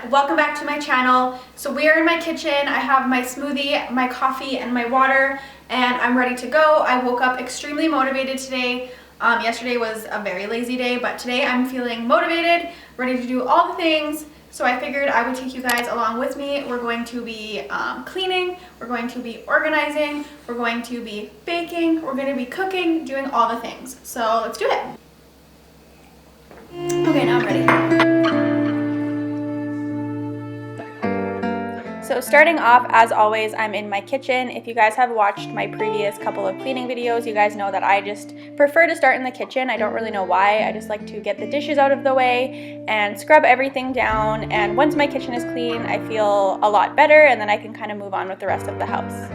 welcome back to my channel. So we are in my kitchen. I have my smoothie, my coffee, and my water, and I'm ready to go. I woke up extremely motivated today. Yesterday was a very lazy day, but today I'm feeling motivated, ready to do all the things. So I figured I would take you guys along with me. We're going to be cleaning, we're going to be organizing, we're going to be baking, we're going to be cooking, doing all the things. So let's do it. Okay, now I'm ready. So starting off, as always, I'm in my kitchen. If you guys have watched my previous couple of cleaning videos, you guys know that I just prefer to start in the kitchen. I don't really know why. I just like to get the dishes out of the way and scrub everything down. And once my kitchen is clean, I feel a lot better, and then I can kind of move on with the rest of the house.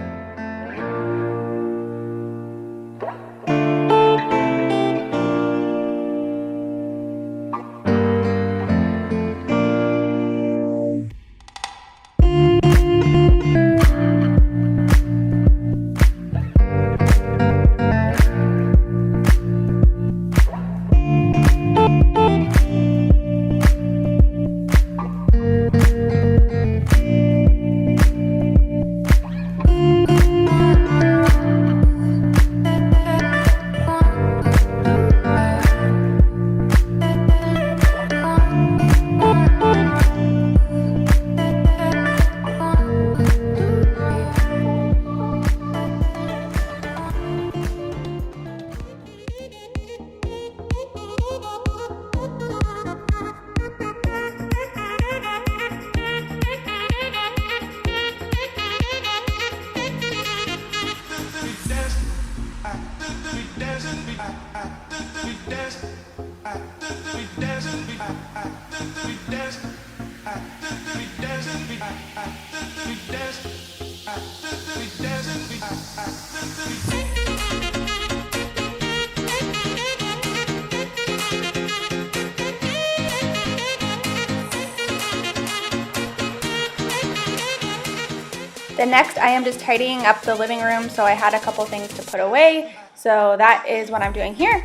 The next, I am just tidying up the living room, so I had a couple things to put away. So that is what I'm doing here.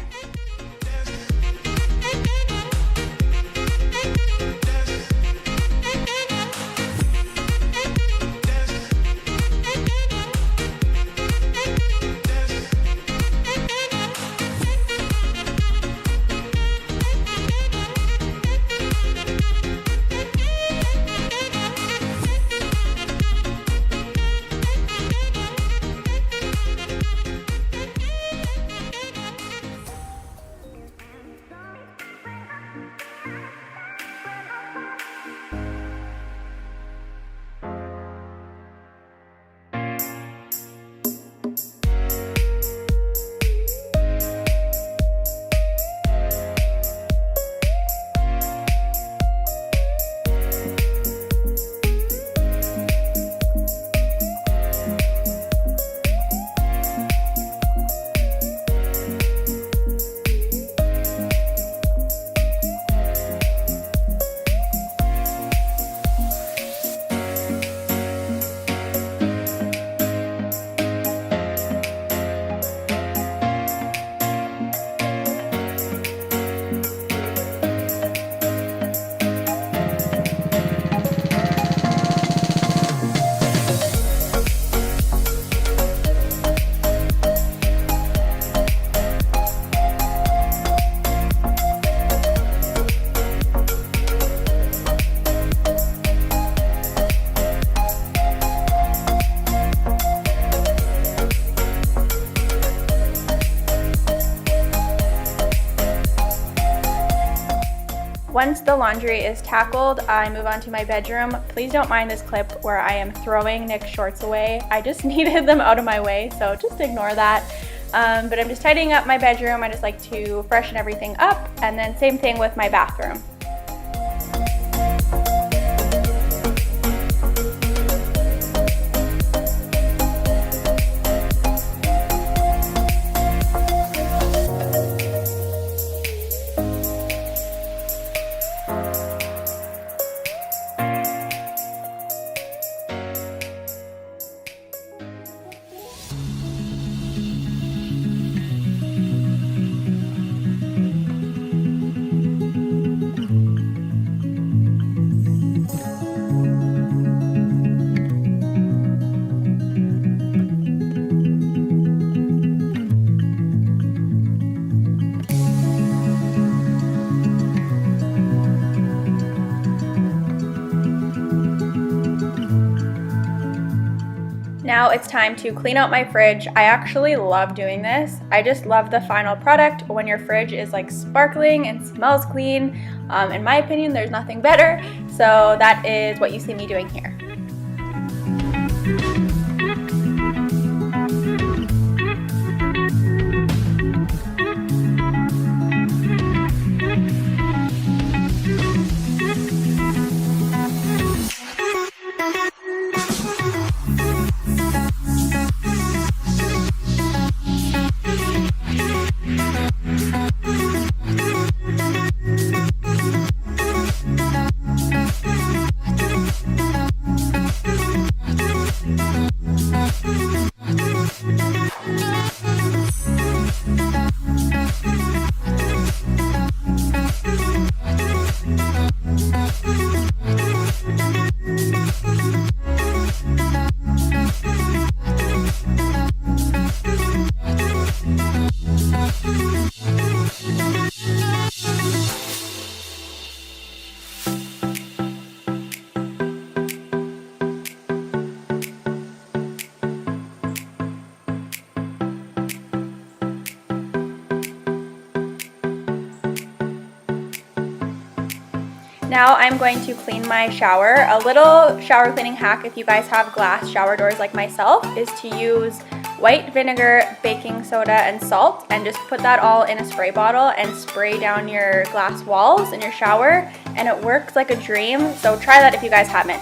Once the laundry is tackled, I move on to my bedroom. Please don't mind this clip where I am throwing Nick's shorts away. I just needed them out of my way, so just ignore that. But I'm just tidying up my bedroom. I just like to freshen everything up, and then same thing with my bathroom. Now it's time to clean out my fridge. I actually love doing this. I just love the final product when your fridge is like sparkling and smells clean. In my opinion, there's nothing better. So that is what you see me doing here. Now I'm going to clean my shower. A little shower cleaning hack, if you guys have glass shower doors like myself, is to use white vinegar, baking soda, and salt, and just put that all in a spray bottle and spray down your glass walls in your shower, and it works like a dream. So try that if you guys haven't.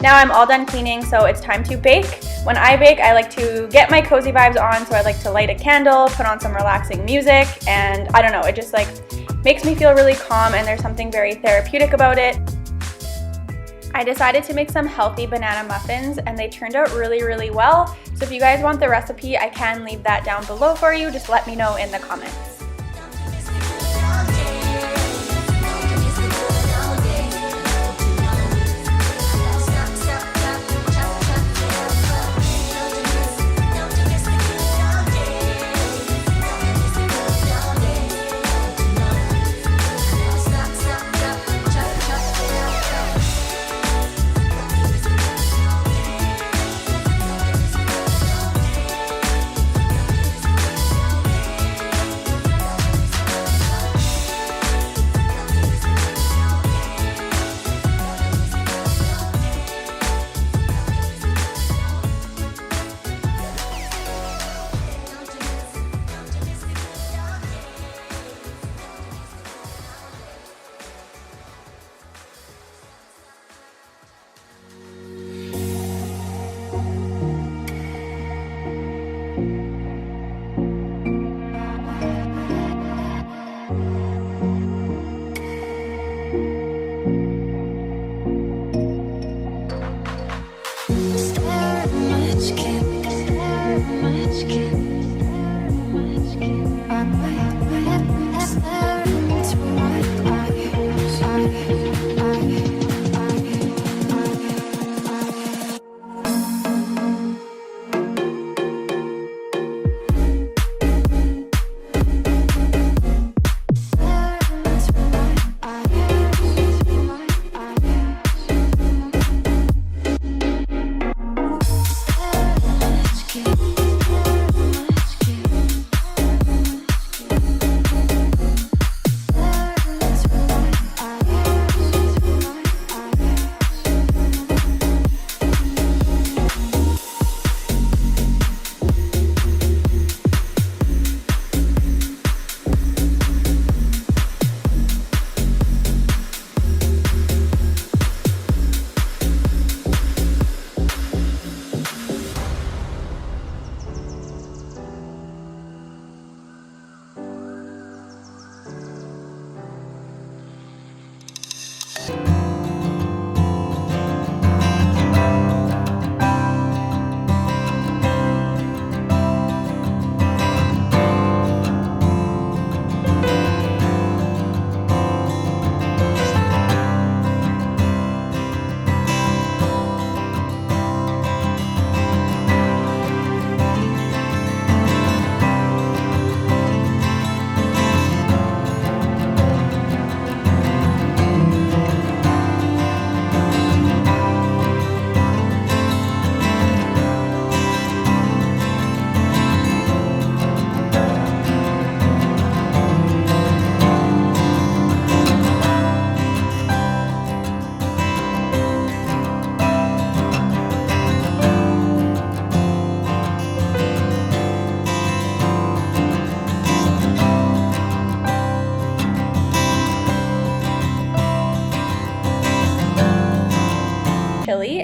Now I'm all done cleaning, so it's time to bake. When I bake, I like to get my cozy vibes on, so I like to light a candle, put on some relaxing music, and I don't know, it just like makes me feel really calm, and there's something very therapeutic about it. I decided to make some healthy banana muffins, and they turned out really, really well. So if you guys want the recipe, I can leave that down below for you. Just let me know in the comments.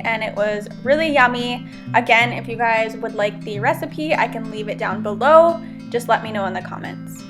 and it was really yummy. Again, if you guys would like the recipe, I can leave it down below. Just let me know in the comments.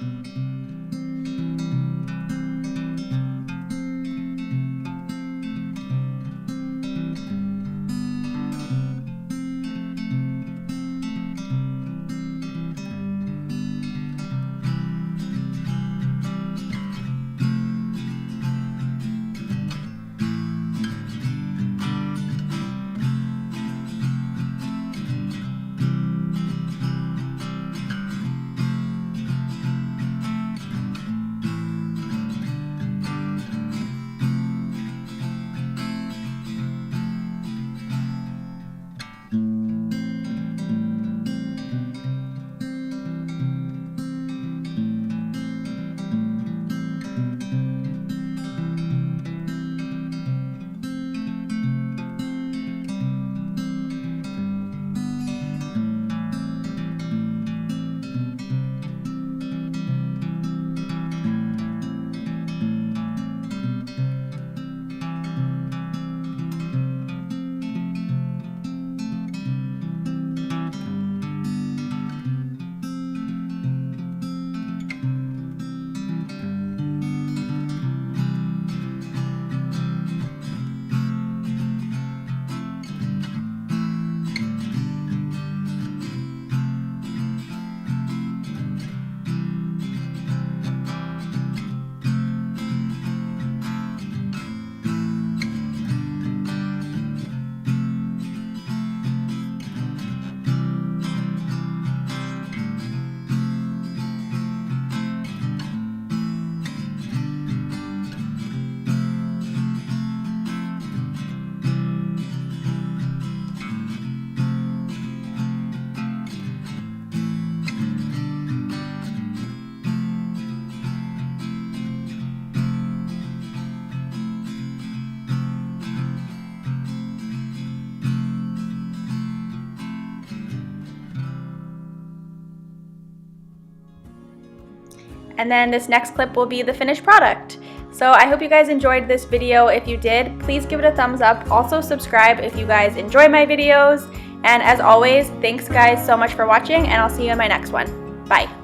And then this next clip will be the finished product. So I hope you guys enjoyed this video. If you did, please give it a thumbs up. Also subscribe if you guys enjoy my videos. And as always, thanks guys so much for watching, and I'll see you in my next one. Bye.